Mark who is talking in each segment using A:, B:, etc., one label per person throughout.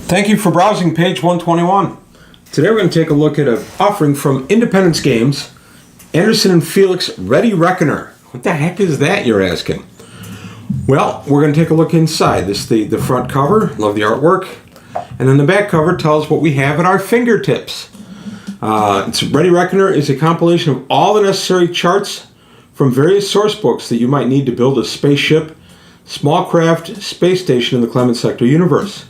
A: Thank you for browsing page 121. Today we're going to take a look at an offering from Independence Games, Anderson and Felix Ready Reckoner. What the heck is that, you're asking? Well, we're going to take a look inside. This is the front cover. Love the artwork. And then the back cover tells what we have at our fingertips. Ready Reckoner is a compilation of all the necessary charts from various source books that you might need to build a spaceship, small craft, space station in the Clement Sector universe.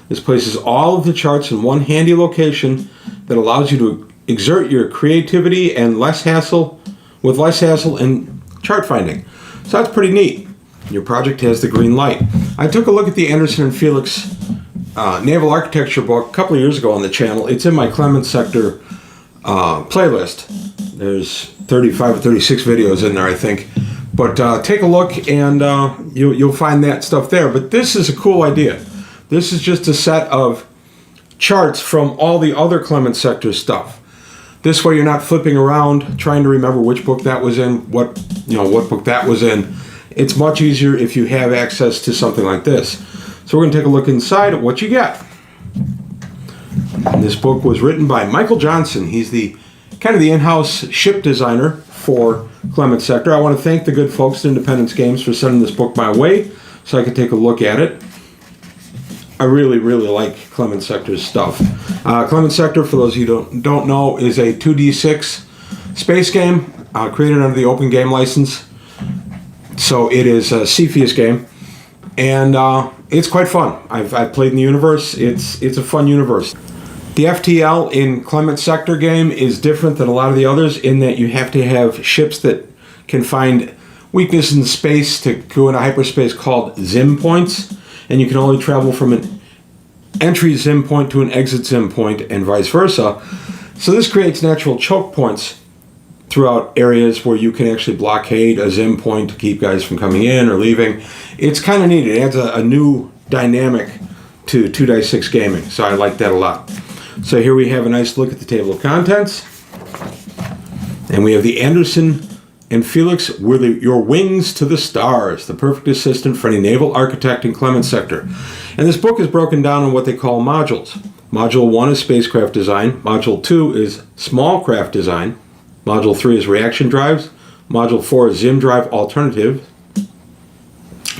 A: This places all of the charts in one handy location that allows you to exert your creativity and less hassle in chart finding. So that's pretty neat. Your project has the green light. I took a look at the Anderson and Felix Naval Architecture book a couple of years ago on the channel. It's in my Clement Sector playlist. There's 35 or 36 videos in there, I think. But take a look and you'll find that stuff there. But this is a cool idea. This is just a set of charts from all the other Clement Sector stuff. This way you're not flipping around trying to remember which book that was in, what book that was in. It's much easier if you have access to something like this. So we're going to take a look inside at what you get. And this book was written by Michael Johnson. He's the kind of the in-house ship designer for Clement Sector. I want to thank the good folks at Independence Games for sending this book my way so I could take a look at it. I really, really like Clement Sector's stuff. Clement Sector, for those of you who don't know, is a 2D6 space game created under the Open Game License. So it is a Cepheus game, and it's quite fun. I've played in the universe. It's a fun universe. The FTL in Clement Sector game is different than a lot of the others in that you have to have ships that can find weakness in space to go into hyperspace called Zim points. And you can only travel from an entry Zim point to an exit Zim point and vice versa. So this creates natural choke points throughout areas where you can actually blockade a Zim point to keep guys from coming in or leaving. It's kind of neat. It adds a new dynamic to 2-6 gaming. So I like that a lot. So here we have a nice look at the table of contents. And we have the Anderson and Felix were your wings to the stars, the perfect assistant for any naval architect in Clement Sector. And this book is broken down in what they call modules. Module 1 is spacecraft design. Module 2 is small craft design. Module 3 is reaction drives. Module 4 is Zim drive alternatives.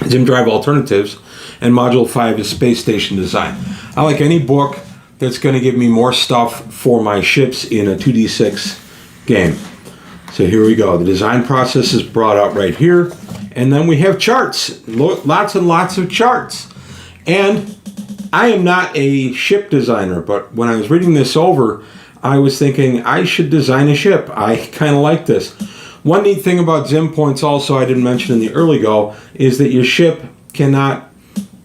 A: And Module 5 is space station design. I like any book that's going to give me more stuff for my ships in a 2D6 game. So here we go. The design process is brought out right here. And then we have charts. Lots and lots of charts. And I am not a ship designer, but when I was reading this over, I was thinking I should design a ship. I kind of like this. One neat thing about Zim points also I didn't mention in the early go is that your ship cannot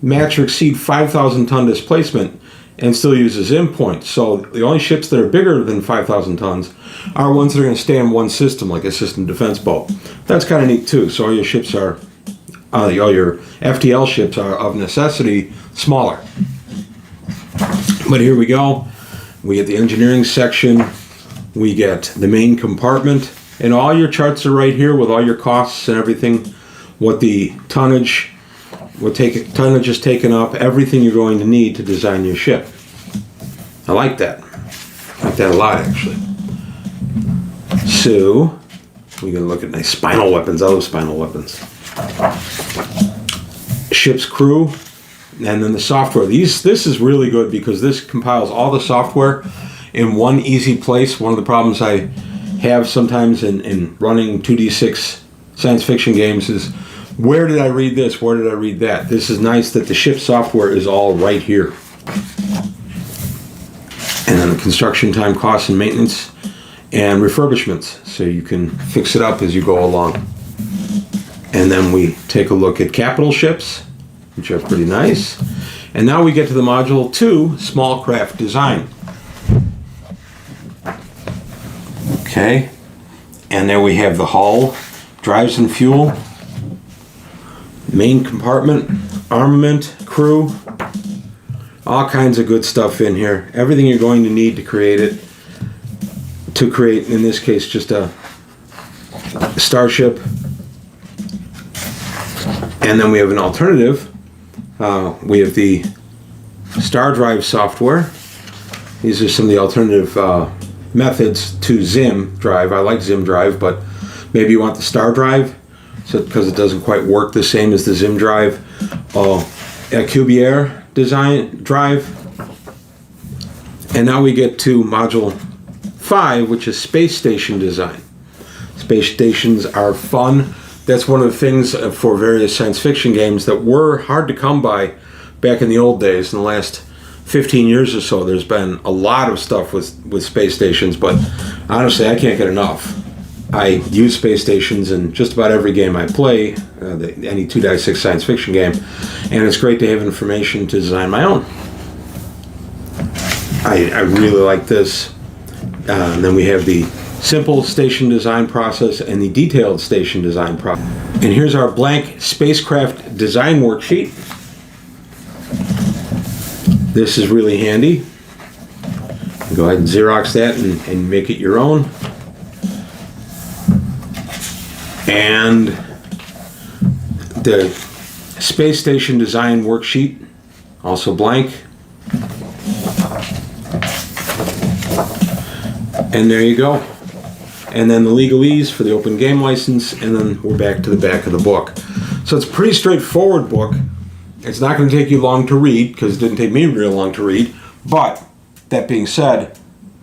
A: match or exceed 5,000 ton displacement and still use a Zim point. So the only ships that are bigger than 5,000 tons are ones that are going to stay in one system, like a system defense boat. That's kind of neat too. So all your ships are, all your FTL ships are of necessity smaller. But here we go. We get the engineering section. We get the main compartment. And all your charts are right here with all your costs and everything. What the tonnage is taken up, everything you're going to need to design your ship. I like that. I like that a lot, actually. So, we're going to look at nice spinal weapons. I love spinal weapons. Ship's crew, and then the software. This is really good because this compiles all the software in one easy place. One of the problems I have sometimes in running 2D6 science fiction games is, where did I read this? Where did I read that? This is nice that the ship software is all right here. And then the construction time, costs, and maintenance, and refurbishments. So you can fix it up as you go along. And then we take a look at capital ships, which are pretty nice. And now we get to the Module 2, Small Craft Design. Okay. And there we have the hull, drives and fuel, main compartment, armament, crew, all kinds of good stuff in here. Everything you're going to need to create it. To create, in this case, just a starship. And then we have an alternative. We have the star drive software. These are some of the alternative methods to ZIM drive. I like ZIM drive, but maybe you want the star drive, so because it doesn't quite work the same as the ZIM drive. A Cubier design drive. And now we get to module 5, which is space station design. Space stations are fun. That's one of the things for various science fiction games that were hard to come by back in the old days. In the last 15 years or so, there's been a lot of stuff with space stations, but honestly, I can't get enough. I use space stations in just about every game I play, any 2.6 science fiction game, and it's great to have information to design my own. I really like this. And then we have the simple station design process and the detailed station design process. And here's our blank spacecraft design worksheet. This is really handy. Go ahead and Xerox that and make it your own. And the space station design worksheet, also blank. And there you go. And then the legalese for the open game license, and then we're back to the back of the book. So it's a pretty straightforward book. It's not going to take you long to read, because it didn't take me real long to read. But that being said,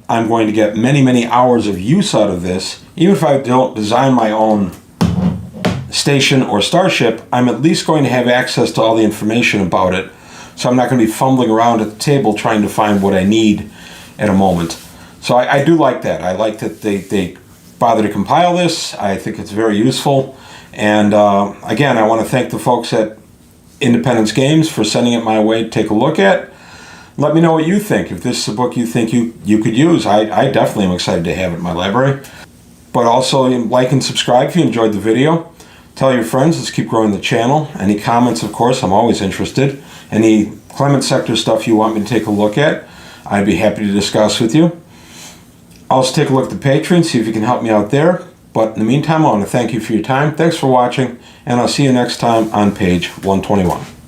A: I'm going to get many, many hours of use out of this. Even if I don't design my own station or starship, I'm at least going to have access to all the information about it. So I'm not going to be fumbling around at the table trying to find what I need at a moment. So I do like that. I like that they bother to compile this. I think it's very useful. And again, I want to thank the folks at Independence Games for sending it my way to take a look at. Let me know what you think. If this is a book you think you could use, I definitely am excited to have it in my library. But also like and subscribe if you enjoyed the video. Tell your friends. Let's keep growing the channel. Any comments, of course, I'm always interested. Any Clement sector stuff you want me to take a look at, I'd be happy to discuss with you. Also take a look at the Patreon, see if you can help me out there. But in the meantime, I want to thank you for your time. Thanks for watching, and I'll see you next time on page 121.